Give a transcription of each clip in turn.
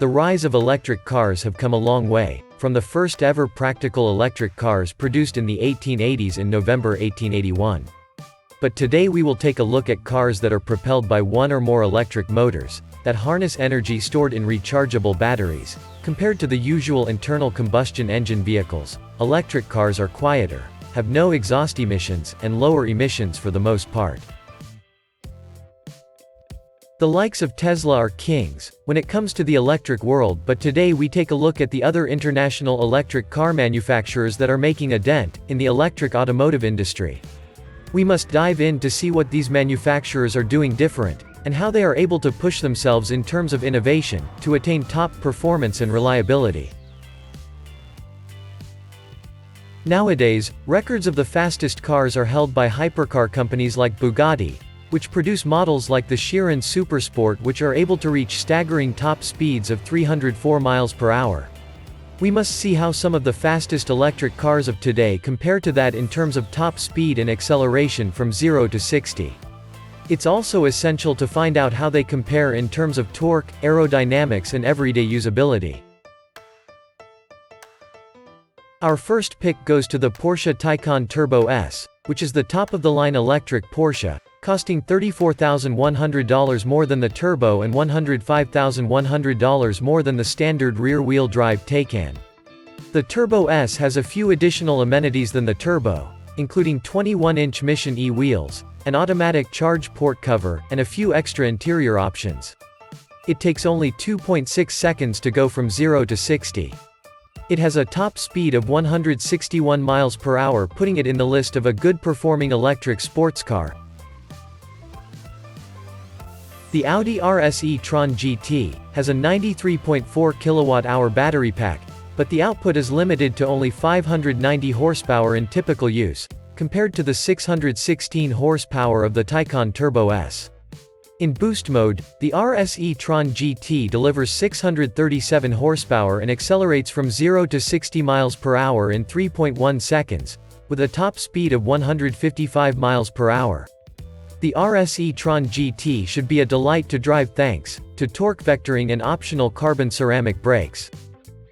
The rise of electric cars have come a long way, from the first ever practical electric cars produced in the 1880s in November 1881. But today we will take a look at cars that are propelled by one or more electric motors, that harness energy stored in rechargeable batteries. Compared to the usual internal combustion engine vehicles, electric cars are quieter, have no exhaust emissions, and lower emissions for the most part. The likes of Tesla are kings when it comes to the electric world, but today we take a look at the other international electric car manufacturers that are making a dent in the electric automotive industry. We must dive in to see what these manufacturers are doing different, and how they are able to push themselves in terms of innovation, to attain top performance and reliability. Nowadays, records of the fastest cars are held by hypercar companies like Bugatti, which produce models like the Chiron Supersport, which are able to reach staggering top speeds of 304 miles per hour. We must see how some of the fastest electric cars of today compare to that in terms of top speed and acceleration from 0 to 60. It's also essential to find out how they compare in terms of torque, aerodynamics and everyday usability. Our first pick goes to the Porsche Taycan Turbo S, which is the top-of-the-line electric Porsche, costing $34,100 more than the Turbo and $105,100 more than the standard rear-wheel drive Taycan. The Turbo S has a few additional amenities than the Turbo, including 21-inch Mission E wheels, an automatic charge port cover, and a few extra interior options. It takes only 2.6 seconds to go from 0 to 60. It has a top speed of 161 miles per hour, putting it in the list of a good-performing electric sports car. The Audi RS e-tron GT has a 93.4 kilowatt-hour battery pack, but the output is limited to only 590 horsepower in typical use, compared to the 616 horsepower of the Taycan Turbo S. In boost mode, the RS e-tron GT delivers 637 horsepower and accelerates from 0 to 60 miles per hour in 3.1 seconds, with a top speed of 155 miles per hour. The RS e-tron GT should be a delight to drive thanks to torque vectoring and optional carbon ceramic brakes.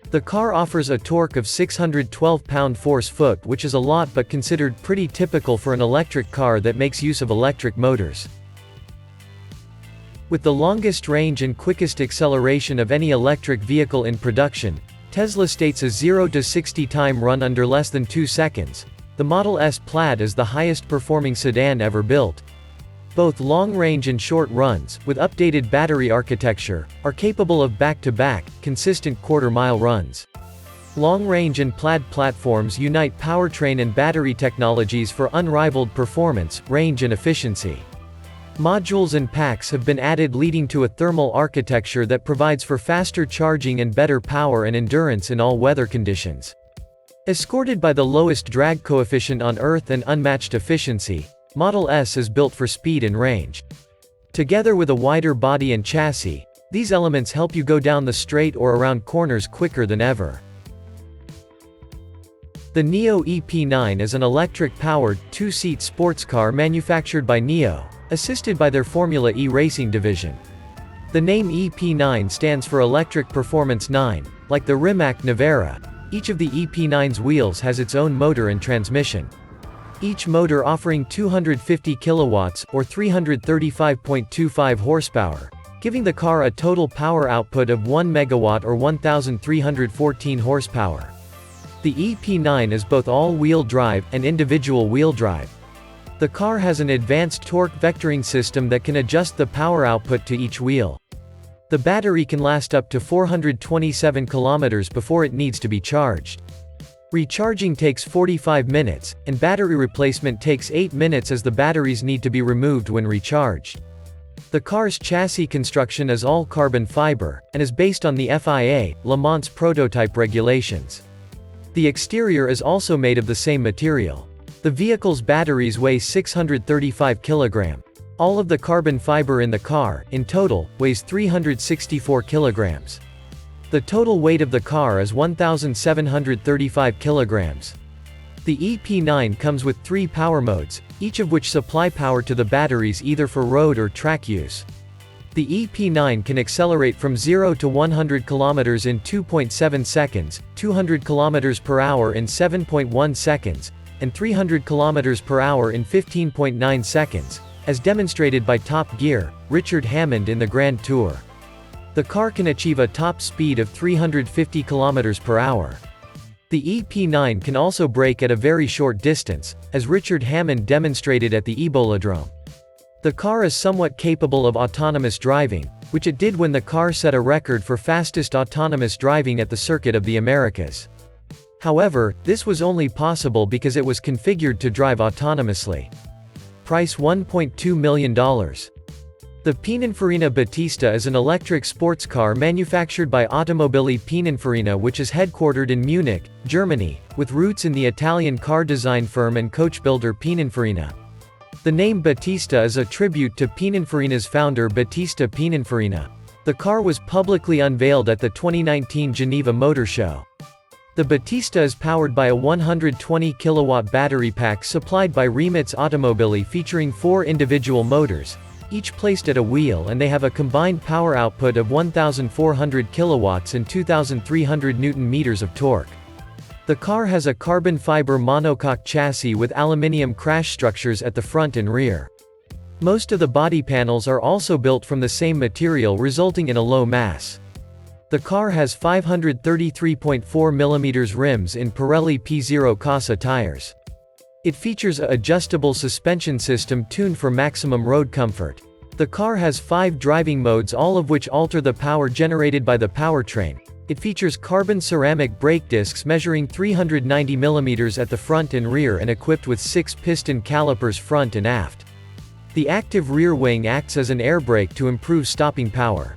The car offers a torque of 612 pound-force-foot, which is a lot but considered pretty typical for an electric car that makes use of electric motors. With the longest range and quickest acceleration of any electric vehicle in production, Tesla states a 0 to 60 time run under less than 2 seconds. The Model S Plaid is the highest performing sedan ever built. Both long-range and short runs, with updated battery architecture, are capable of back-to-back, consistent quarter-mile runs. Long-range and Plaid platforms unite powertrain and battery technologies for unrivaled performance, range and efficiency. Modules and packs have been added, leading to a thermal architecture that provides for faster charging and better power and endurance in all weather conditions. Escorted by the lowest drag coefficient on Earth and unmatched efficiency, Model S is built for speed and range. Together with a wider body and chassis, these elements help you go down the straight or around corners quicker than ever. The NIO EP9 is an electric-powered, two-seat sports car manufactured by NIO, assisted by their Formula E racing division. The name EP9 stands for Electric Performance 9. Like the Rimac Nevera, each of the EP9's wheels has its own motor and transmission. Each motor offering 250 kilowatts, or 335.25 horsepower, giving the car a total power output of 1 megawatt or 1,314 horsepower. The EP9 is both all-wheel drive and individual wheel drive. The car has an advanced torque vectoring system that can adjust the power output to each wheel. The battery can last up to 427 kilometers before it needs to be charged. Recharging takes 45 minutes, and battery replacement takes 8 minutes as the batteries need to be removed when recharged. The car's chassis construction is all carbon fiber, and is based on the FIA, Le Mans prototype regulations. The exterior is also made of the same material. The vehicle's batteries weigh 635 kilograms. All of the carbon fiber in the car, in total, weighs 364 kilograms. The total weight of the car is 1,735 kilograms. The EP9 comes with 3 power modes, each of which supply power to the batteries either for road or track use. The EP9 can accelerate from 0 to 100 km in 2.7 seconds, 200 km per hour in 7.1 seconds, and 300 km per hour in 15.9 seconds, as demonstrated by Top Gear, Richard Hammond in the Grand Tour. The car can achieve a top speed of 350 km per hour. The EP9 can also brake at a very short distance, as Richard Hammond demonstrated at the Ebolodrome. The car is somewhat capable of autonomous driving, which it did when the car set a record for fastest autonomous driving at the Circuit of the Americas. However, this was only possible because it was configured to drive autonomously. Price $1.2 million. The Pininfarina Battista is an electric sports car manufactured by Automobili Pininfarina, which is headquartered in Munich, Germany, with roots in the Italian car design firm and coach builder Pininfarina. The name Battista is a tribute to Pininfarina's founder Battista Pininfarina. The car was publicly unveiled at the 2019 Geneva Motor Show. The Battista is powered by a 120 kW battery pack supplied by Rimac Automobili, featuring 4 individual motors, each placed at a wheel, and they have a combined power output of 1,400 kilowatts and 2,300 Nm of torque. The car has a carbon fiber monocoque chassis with aluminium crash structures at the front and rear. Most of the body panels are also built from the same material, resulting in a low mass. The car has 533.4 mm rims in Pirelli P0 Casa tires. It features a adjustable suspension system tuned for maximum road comfort. The car has 5 driving modes, all of which alter the power generated by the powertrain. It features carbon ceramic brake discs measuring 390 mm at the front and rear and equipped with 6 piston calipers front and aft. The active rear wing acts as an air brake to improve stopping power.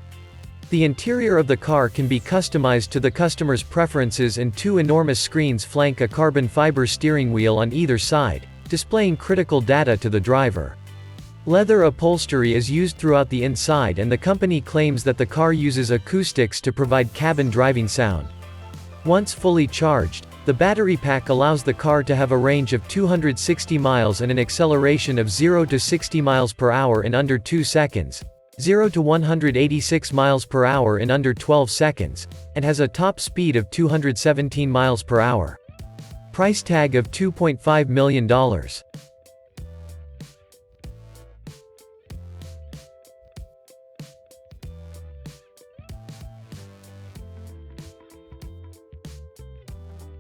The interior of the car can be customized to the customer's preferences, and 2 enormous screens flank a carbon fiber steering wheel on either side, displaying critical data to the driver. Leather upholstery is used throughout the inside, and the company claims that the car uses acoustics to provide cabin driving sound. Once fully charged, the battery pack allows the car to have a range of 260 miles and an acceleration of 0 to 60 miles per hour in under 2 seconds, 0 to 186 miles per hour in under 12 seconds, and has a top speed of 217 miles per hour. Price tag of $2.5 million.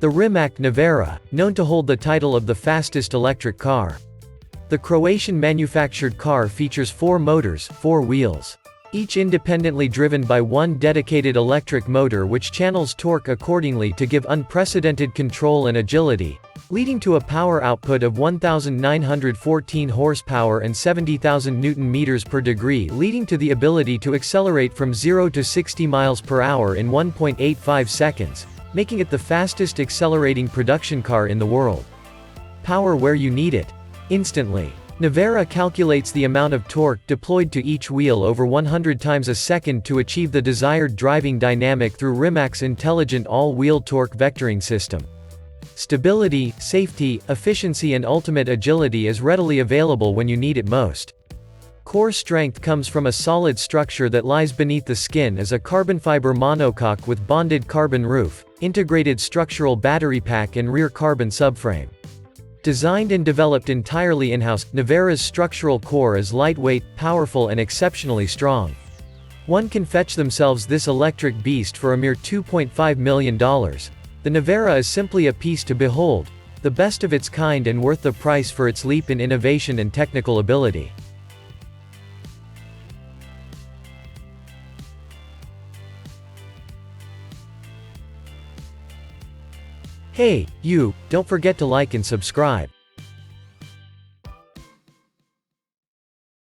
The Rimac Nevera, known to hold the title of the fastest electric car. The Croatian-manufactured car features 4 motors, 4 wheels, each independently driven by one dedicated electric motor which channels torque accordingly to give unprecedented control and agility, leading to a power output of 1,914 horsepower and 70,000 Nm per degree, leading to the ability to accelerate from 0 to 60 miles per hour in 1.85 seconds, making it the fastest accelerating production car in the world. Power where you need it, instantly. Nevera calculates the amount of torque deployed to each wheel over 100 times a second to achieve the desired driving dynamic through Rimac's intelligent all-wheel torque vectoring system. Stability, safety, efficiency and ultimate agility is readily available when you need it most. Core strength comes from a solid structure that lies beneath the skin as a carbon fiber monocoque with bonded carbon roof, integrated structural battery pack and rear carbon subframe. Designed and developed entirely in-house, Nevera's structural core is lightweight, powerful and exceptionally strong. One can fetch themselves this electric beast for a mere $2.5 million. The Nevera is simply a piece to behold, the best of its kind and worth the price for its leap in innovation and technical ability. Hey, you, don't forget to like and subscribe.